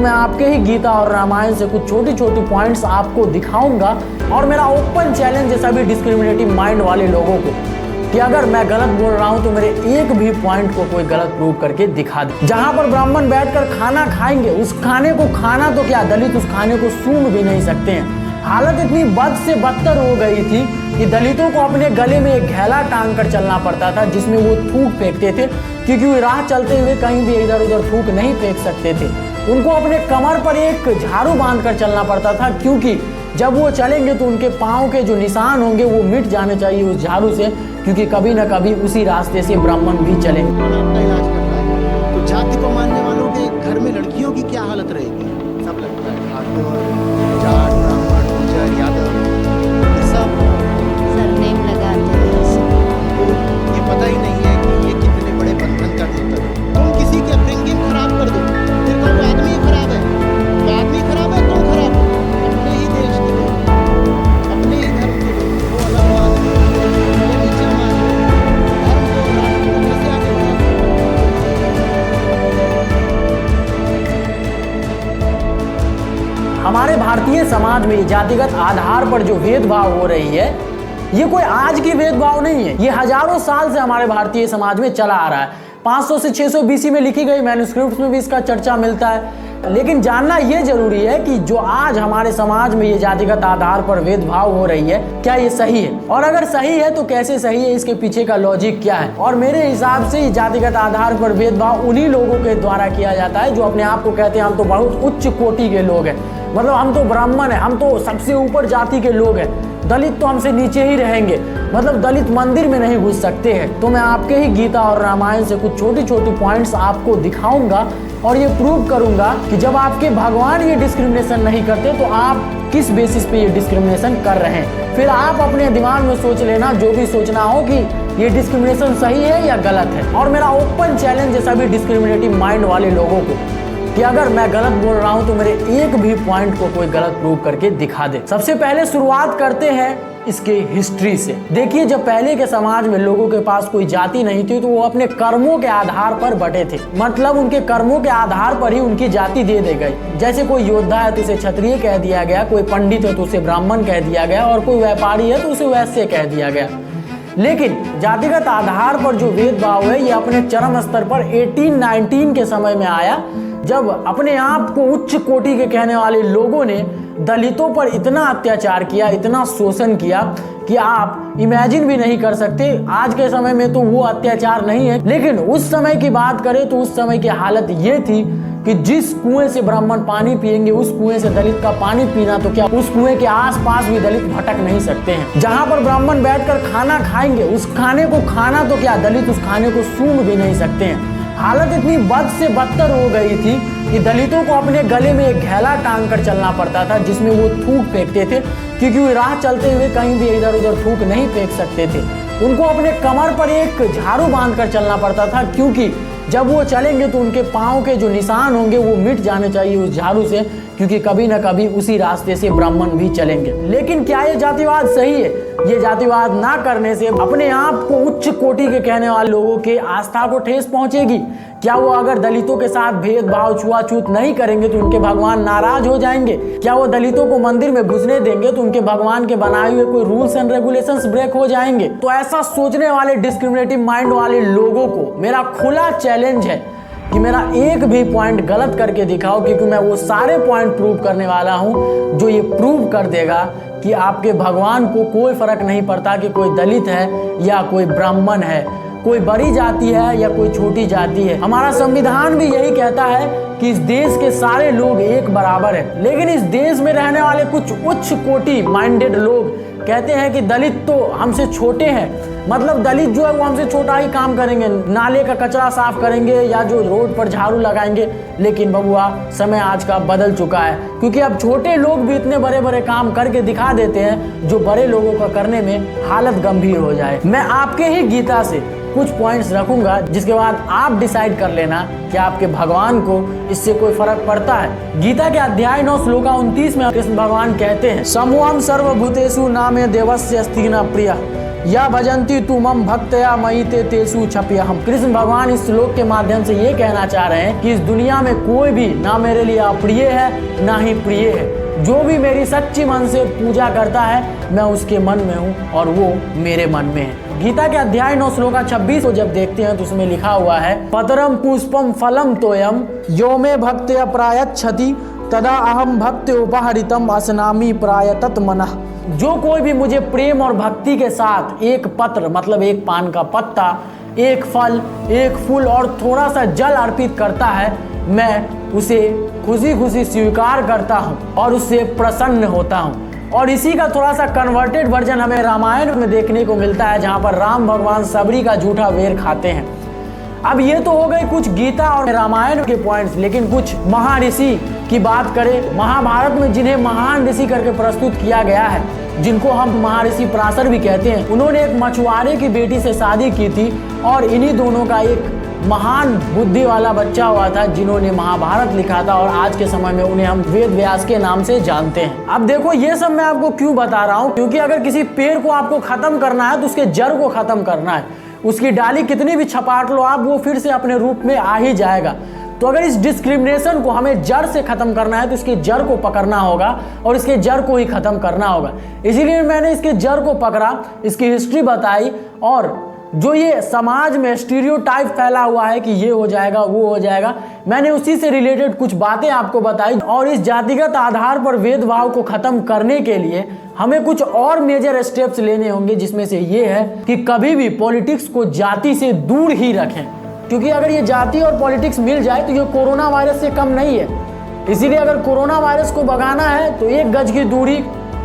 मैं आपके ही गीता और रामायण से कुछ छोटी छोटी पॉइंट्स आपको दिखाऊंगा और मेरा ओपन चैलेंज है सभी डिस्क्रिमिनेटिव माइंड वाले लोगों को कि अगर मैं गलत बोल रहा हूं तो मेरे एक भी पॉइंट को कोई गलत प्रूव करके दिखा दे। जहां पर ब्राह्मण बैठकर खाना खाएंगे, उस खाने को खाना तो क्या, दलित उस खाने को सूंघ भी नहीं सकते हैं। हालत इतनी बद से बदतर हो गई थी कि दलितों को अपने गले में एक घैला टांग कर चलना पड़ता था जिसमें वो थूक फेंकते थे, क्योंकि वो राह चलते हुए कहीं भी इधर उधर थूक नहीं फेंक सकते थे। उनको अपने कमर पर एक झाड़ू बांध कर चलना पड़ता था, क्योंकि जब वो चलेंगे तो उनके पाँव के जो निशान होंगे वो मिट जाने चाहिए उस झाड़ू से, क्योंकि कभी न कभी उसी रास्ते से ब्राह्मण भी चलेंगे। आपका इलाज करना है तो जाति को मानने वालों के घर में लड़कियों की क्या हालत रहेगी? सब लगता है ठाकुर, जाट, ब्राह्मण, गुर्जर, यादव, ये सब सरनेम लगाते हैं। तो ये पता ही नहीं है कि ये कितने बड़े बंधन का द्योतक है। तुम किसी के अपब्रिंगिंग खराब कर दो, फिर कहो आदमी खराब है, तो आदमी खराब है, तुम खराब हो। अपने ही देश के लोग, अपने ही धर्म के लोग, वो अलग बात है, ये नीचे मान धर्म को राष्ट्र को कैसे आगे बढ़ाते हैं? हमारे भारतीय समाज में जातिगत आधार पर जो भेदभाव हो रही है, ये कोई आज की भेदभाव नहीं है, ये हजारों साल से हमारे भारतीय समाज में चला आ रहा है। 500 से 600 BC में लिखी गई मैन्युस्क्रिप्ट्स में भी इसका चर्चा मिलता है। लेकिन जानना यह जरूरी है कि जो आज हमारे समाज में ये जातिगत आधार पर भेदभाव हो रही है, क्या ये सही है? और अगर सही है तो कैसे सही है, इसके पीछे का लॉजिक क्या है? और मेरे हिसाब से ये जातिगत आधार पर भेदभाव उन्हीं लोगों के द्वारा किया जाता है जो अपने आप को कहते हैं हम तो बहुत उच्च कोटि के लोग हैं, मतलब हम तो ब्राह्मण हैं, हम तो सबसे ऊपर जाति के लोग हैं, दलित तो हमसे नीचे ही रहेंगे, मतलब दलित मंदिर में नहीं घुस सकते हैं। तो मैं आपके ही गीता और रामायण से कुछ छोटी छोटी पॉइंट्स आपको दिखाऊंगा और ये प्रूव करूंगा कि जब आपके भगवान ये डिस्क्रिमिनेशन नहीं करते तो आप किस बेसिस पे ये डिस्क्रिमिनेशन कर रहे हैं। फिर आप अपने दिमाग में सोच लेना, जो भी सोचना हो, कि ये डिस्क्रिमिनेशन सही है या गलत है। और मेरा ओपन चैलेंज है सभी डिस्क्रिमिनेटिव माइंड वाले लोगों को कि अगर मैं गलत बोल रहा हूं तो मेरे एक भी पॉइंट को कोई गलत प्रूव करके दिखा दे। सबसे पहले शुरुआत करते हैं इसके हिस्ट्री से। देखिए, जब पहले के समाज में लोगों के पास कोई जाति नहीं थी तो वो अपने कर्मों के आधार पर बटे थे, मतलब उनके कर्मों के आधार पर ही उनकी जाति दे गई। जैसे कोई योद्धा है तो उसे क्षत्रिय कह दिया गया, कोई पंडित है तो उसे ब्राह्मण कह दिया गया, और कोई व्यापारी है तो उसे वैश्य कह दिया गया। लेकिन जातिगत आधार पर जो भेदभाव है ये अपने चरम स्तर पर 1819 के समय में आया, जब अपने आप को उच्च कोटि के कहने वाले लोगों ने दलितों पर इतना अत्याचार किया, इतना शोषण किया कि आप इमेजिन भी नहीं कर सकते। आज के समय में तो वो अत्याचार नहीं है, लेकिन उस समय की बात करें तो उस समय की हालत ये थी कि जिस कुएं से ब्राह्मण पानी पिएंगे उस कुएं से दलित का पानी पीना तो क्या, उस कुएं के आसपास भी दलित भटक नहीं सकते हैं। जहां पर ब्राह्मण बैठकर खाना खाएंगे, उस खाने को खाना तो क्या, दलित उस खाने को सूंघ भी नहीं सकते हैं। हालत इतनी बद से बदतर हो गई थी कि दलितों को अपने गले में एक घैला टांग कर चलना पड़ता था जिसमें वो थूक फेंकते थे, क्योंकि वो राह चलते हुए कहीं भी इधर उधर थूक नहीं फेंक सकते थे। उनको अपने कमर पर एक झाड़ू बांध कर चलना पड़ता था, क्योंकि जब वो चलेंगे तो उनके पाँव के जो निशान होंगे वो मिट जाने चाहिए उस झाड़ू से, क्योंकि कभी न कभी उसी रास्ते से ब्राह्मण भी चलेंगे। लेकिन क्या ये जातिवाद सही है? ये जातिवाद ना करने से अपने आप को उच्च कोटि के कहने वाले लोगों के आस्था को ठेस पहुंचेगी। क्या वो अगर दलितों के साथ भेदभाव छुआछूत नहीं करेंगे तो उनके भगवान नाराज हो जाएंगे? क्या वो दलितों को मंदिर में घुसने देंगे तो उनके भगवान के बनाए हुए कोई रूल्स एंड रेगुलेशंस ब्रेक हो जाएंगे? तो ऐसा सोचने वाले डिस्क्रिमिनेटिव माइंड वाले लोगों को मेरा खुला चैलेंज है कि मेरा एक भी पॉइंट गलत करके दिखाओ, क्योंकि मैं वो सारे पॉइंट प्रूव करने वाला हूं जो ये प्रूव कर देगा कि आपके भगवान को कोई फर्क नहीं पड़ता कि कोई दलित है या कोई ब्राह्मण है, कोई बड़ी जाति है या कोई छोटी जाति है। हमारा संविधान भी यही कहता है कि इस देश के सारे लोग एक बराबर है। लेकिन इस देश में रहने वाले कुछ उच्च कोटि माइंडेड लोग कहते हैं कि दलित तो हमसे छोटे हैं, मतलब दलित जो है वो हमसे छोटा ही काम करेंगे, नाले का कचरा साफ करेंगे या जो रोड पर झाड़ू लगाएंगे। लेकिन बबुआ, समय आज का बदल चुका है, क्योंकि अब छोटे लोग भी इतने बड़े बड़े काम करके दिखा देते हैं जो बड़े लोगों का करने में हालत गंभीर हो जाए। मैं आपके ही गीता से कुछ पॉइंट्स रखूंगा, जिसके बाद आप डिसाइड कर लेना कि आपके भगवान को इससे कोई फर्क पड़ता है। गीता के अध्याय 9 श्लोका 29 में कृष्ण भगवान कहते हैं, समूहम सर्वभूतेषु नामे देवस्य अस्ति न प्रियः या भजंती तुमम भक्तया मयि ते तेसु छप्यहम। कृष्ण भगवान इस श्लोक के माध्यम से ये कहना चाह रहे हैं कि इस दुनिया में कोई भी ना मेरे लिए अप्रिय है ना ही प्रिय है। जो भी मेरी सच्ची मन से पूजा करता है मैं उसके मन में हूँ और वो मेरे मन में है। गीता के अध्याय 9 श्लोक 26 को जब देखते हैं तो उसमें लिखा हुआ है, पतरम पुष्पम फलम तोयम यो मे भक्त्या प्रायच्छति तदा अहम भक्ति उपहरितम असनामी प्रायतत मनः। जो कोई भी मुझे प्रेम और भक्ति के साथ एक पत्र मतलब एक पान का पत्ता, एक फल, एक फूल और थोड़ा सा जल अर्पित करता है, मैं उसे खुशी खुशी स्वीकार करता हूँ और उससे प्रसन्न होता हूँ। और इसी का थोड़ा सा कन्वर्टेड वर्जन हमें रामायण में देखने को मिलता है, जहाँ पर राम भगवान सबरी का झूठा वेर खाते हैं। अब ये तो हो गए कुछ गीता और रामायण के पॉइंट्स, लेकिन कुछ महर्षि की बात करें। महाभारत में जिन्हें महान ऋषि करके प्रस्तुत किया गया है, जिनको हम महर्षि पराशर भी कहते हैं, उन्होंने एक मछुआरे की बेटी से शादी की थी और इन्हीं दोनों का एक महान बुद्धि वाला बच्चा हुआ था जिन्होंने महाभारत लिखा था और आज के समय में उन्हें हम वेद व्यास के नाम से जानते हैं। अब देखो ये सब मैं आपको क्यों बता रहा हूँ, क्योंकि अगर किसी पेड़ को आपको खत्म करना है तो उसके जड़ को खत्म करना है। उसकी डाली कितनी भी छपाट लो आप, वो फिर से अपने रूप में आ ही जाएगा। तो अगर इस डिस्क्रिमिनेशन को हमें जड़ से खत्म करना है तो इसके जड़ को पकड़ना होगा और इसके जड़ को ही खत्म करना होगा। इसीलिए मैंने इसके जड़ को पकड़ा, इसकी हिस्ट्री बताई और जो ये समाज में स्टीरियोटाइप फैला हुआ है कि ये हो जाएगा वो हो जाएगा, मैंने उसी से रिलेटेड कुछ बातें आपको बताई। और इस जातिगत आधार पर भेदभाव को खत्म करने के लिए हमें कुछ और मेजर स्टेप्स लेने होंगे, जिसमें से ये है कि कभी भी पॉलिटिक्स को जाति से दूर ही रखें, क्योंकि अगर ये जाति और पॉलिटिक्स मिल जाए तो ये कोरोना वायरस से कम नहीं है। इसीलिए अगर कोरोना वायरस को भगाना है तो 1 गज की दूरी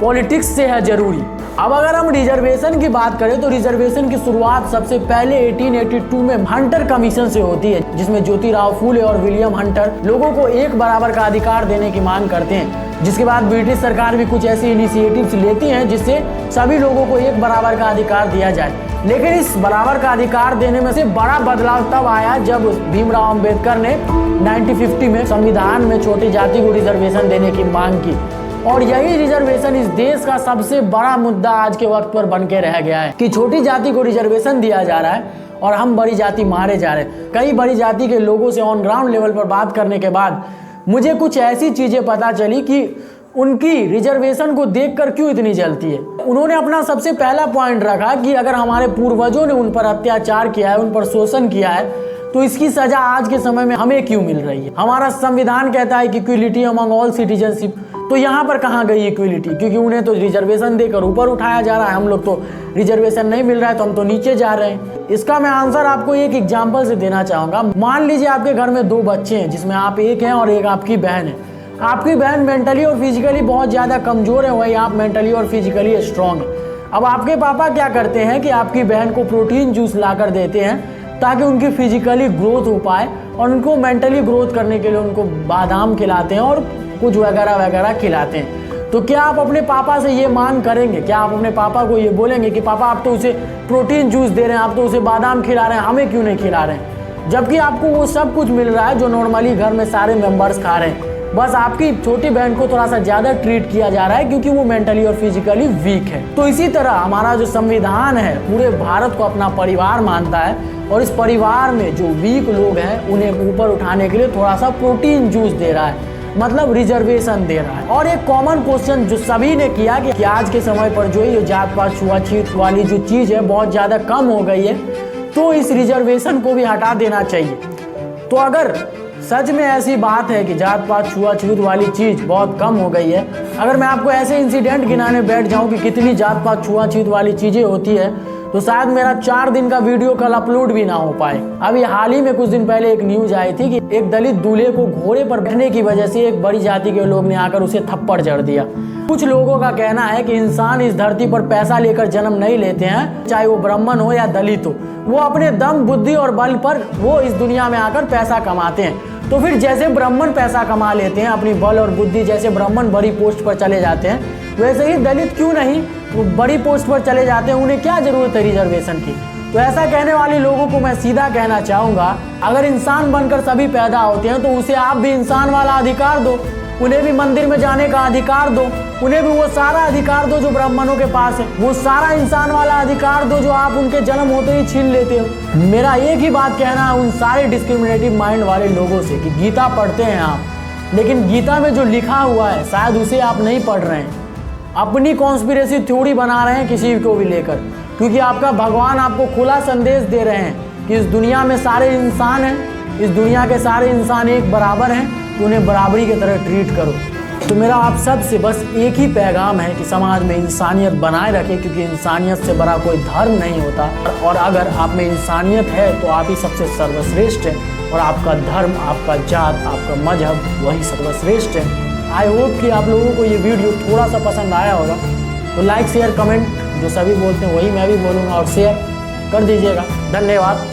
पॉलिटिक्स से है जरूरी। अब अगर हम रिजर्वेशन की बात करें तो रिजर्वेशन की शुरुआत सबसे पहले 1882 में हंटर कमीशन से होती है, जिसमें ज्योतिराव फूले और विलियम हंटर लोगों को एक बराबर का अधिकार देने की मांग करते हैं। जिसके बाद ब्रिटिश सरकार भी कुछ ऐसी इनिशिएटिव्स लेती हैं जिससे सभी लोगों को एक बराबर का अधिकार दिया जाए। लेकिन इस बराबर का अधिकार देने में से बड़ा बदलाव तब आया जब भीमराव अंबेडकर ने 1950 में संविधान में छोटी जाति को रिजर्वेशन देने की मांग की। और यही रिजर्वेशन इस देश का सबसे बड़ा मुद्दा आज के वक्त पर बन के रह गया है कि छोटी जाति को रिजर्वेशन दिया जा रहा है और हम बड़ी जाति मारे जा रहे हैं। कई बड़ी जाति के लोगों से ऑन ग्राउंड लेवल पर बात करने के बाद मुझे कुछ ऐसी चीजें पता चली कि उनकी रिजर्वेशन को देखकर क्यों इतनी जलती है। उन्होंने अपना सबसे पहला पॉइंट रखा कि अगर हमारे पूर्वजों ने उन पर अत्याचार किया है, उन पर शोषण किया है, तो इसकी सजा आज के समय में हमें क्यों मिल रही है। हमारा संविधान कहता है कि इक्विलिटी अमंग ऑल सिटीजनशिप, तो यहाँ पर कहाँ गई इक्विलिटी, क्योंकि उन्हें तो रिजर्वेशन देकर ऊपर उठाया जा रहा है, हम लोग तो रिजर्वेशन नहीं मिल रहा है तो हम तो नीचे जा रहे हैं। इसका मैं आंसर आपको एक एग्जांपल से देना चाहूँगा। मान लीजिए आपके घर में 2 बच्चे हैं, जिसमें आप एक हैं और एक आपकी बहन है। आपकी बहन मेंटली और फिजिकली बहुत ज़्यादा कमज़ोर है, वही आप मेंटली और फिजिकली स्ट्रॉन्ग है। अब आपके पापा क्या करते हैं कि आपकी बहन को प्रोटीन जूस ला कर देते हैं ताकि उनकी फिजिकली ग्रोथ हो पाए, और उनको मेंटली ग्रोथ करने के लिए उनको बादाम खिलाते हैं और कुछ वगैरह वगैरह खिलाते हैं। तो क्या आप अपने पापा से ये मांग करेंगे, क्या आप अपने पापा को ये बोलेंगे कि पापा आप तो उसे प्रोटीन जूस दे रहे हैं, आप तो उसे बादाम खिला रहे हैं, हमें क्यों नहीं खिला रहे हैं, जबकि आपको वो सब कुछ मिल रहा है जो नॉर्मली घर में सारे मेंबर्स खा रहे हैं। बस आपकी छोटी बहन को थोड़ा सा ज़्यादा ट्रीट किया जा रहा है क्योंकि वो मेंटली और फिजिकली वीक है। तो इसी तरह हमारा जो संविधान है पूरे भारत को अपना परिवार मानता है, और इस परिवार में जो वीक लोग हैं उन्हें ऊपर उठाने के लिए थोड़ा सा प्रोटीन जूस दे रहा है, मतलब रिजर्वेशन दे रहा है। और एक कॉमन क्वेश्चन जो सभी ने किया कि आज के समय पर जो ये जात पात छुआछूत वाली जो चीज़ है बहुत ज़्यादा कम हो गई है, तो इस रिजर्वेशन को भी हटा देना चाहिए। तो अगर सच में ऐसी बात है कि जात पात छुआछूत वाली चीज़ बहुत कम हो गई है, अगर मैं आपको ऐसे इंसिडेंट गिनाने बैठ जाऊं कि कितनी जात पात छुआछूत वाली चीज़ें होती है, तो शायद मेरा 4 दिन का वीडियो कल अपलोड भी ना हो पाए। अभी हाल ही में कुछ दिन पहले एक न्यूज आई थी कि एक दलित दूल्हे को घोड़े पर बैठने की वजह से एक बड़ी जाति के लोग ने आकर उसे थप्पड़ जड़ दिया। कुछ लोगों का कहना है कि इंसान इस धरती पर पैसा लेकर जन्म नहीं लेते हैं, चाहे वो ब्राह्मण हो या दलित हो, वो अपने दम बुद्धि और बल पर वो इस दुनिया में आकर पैसा कमाते हैं। तो फिर जैसे ब्राह्मण पैसा कमा लेते हैं अपनी बल और बुद्धि, जैसे ब्राह्मण बड़ी पोस्ट पर चले जाते हैं, वैसे ही दलित क्यों नहीं वो बड़ी पोस्ट पर चले जाते हैं, उन्हें क्या जरूरत है रिजर्वेशन की। तो ऐसा कहने वाले लोगों को मैं सीधा कहना चाहूँगा, अगर इंसान बनकर सभी पैदा होते हैं तो उसे आप भी इंसान वाला अधिकार दो, उन्हें भी मंदिर में जाने का अधिकार दो, उन्हें भी वो सारा अधिकार दो जो ब्राह्मणों के पास है, वो सारा इंसान वाला अधिकार दो जो आप उनके जन्म होते ही छीन लेते हो। मेरा एक ही बात कहना है उन सारे डिस्क्रिमिनेटिव माइंड वाले लोगों से कि गीता पढ़ते हैं आप, लेकिन गीता में जो लिखा हुआ है शायद उसे आप नहीं पढ़ रहे हैं, अपनी कॉन्स्पिरेसी थ्योरी बना रहे हैं किसी को भी लेकर, क्योंकि आपका भगवान आपको खुला संदेश दे रहे हैं कि इस दुनिया में सारे इंसान हैं, इस दुनिया के सारे इंसान एक बराबर हैं, तो उन्हें बराबरी की तरह ट्रीट करो। तो मेरा आप सब से बस एक ही पैगाम है कि समाज में इंसानियत बनाए रखें, क्योंकि इंसानियत से बड़ा कोई धर्म नहीं होता, और अगर आप में इंसानियत है तो आप ही सबसे सर्वश्रेष्ठ हैं, और आपका धर्म, आपका जात, आपका मजहब वही सर्वश्रेष्ठ है। आई होप कि आप लोगों को ये वीडियो थोड़ा सा पसंद आया होगा, तो लाइक शेयर कमेंट जो सभी बोलते हैं वही मैं भी बोलूँगा, और शेयर कर दीजिएगा। धन्यवाद।